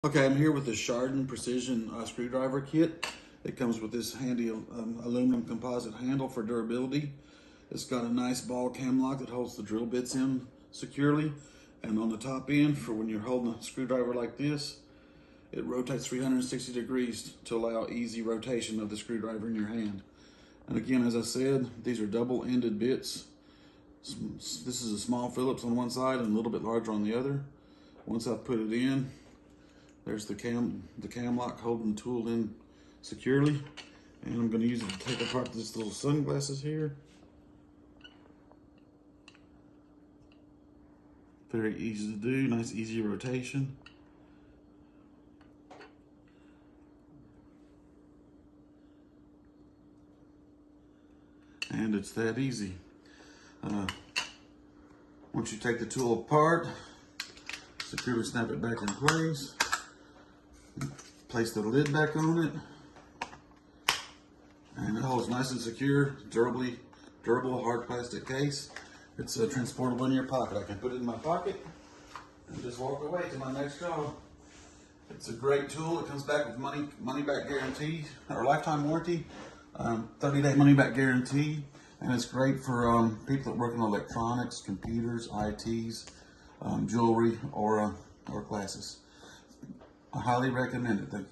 Okay, I'm here with the SHARDEN Precision Screwdriver Kit. It comes with this handy aluminum composite handle for durability. It's got a nice ball cam lock that holds the drill bits in securely. And on the top end, for when you're holding a screwdriver like this, it rotates 360 degrees to allow easy rotation of the screwdriver in your hand. And again, as I said, these are double-ended bits. This is a small Phillips on one side and a little bit larger on the other. Once I've put it in, there's the cam lock holding the tool in securely. And I'm going to use it to take apart this little sunglasses here. Very easy to do, nice easy rotation. And it's that easy. Once you take the tool apart, securely snap it back in place. Place the lid back on it. And it holds nice and secure, durable hard plastic case. It's transportable in your pocket. I can put it in my pocket and just walk away to my next job. It's a great tool. It comes back with money back guarantee or lifetime warranty, 30-day money back guarantee, and it's great for people that work in electronics, computers, ITs, jewelry, or classes. I highly recommend it.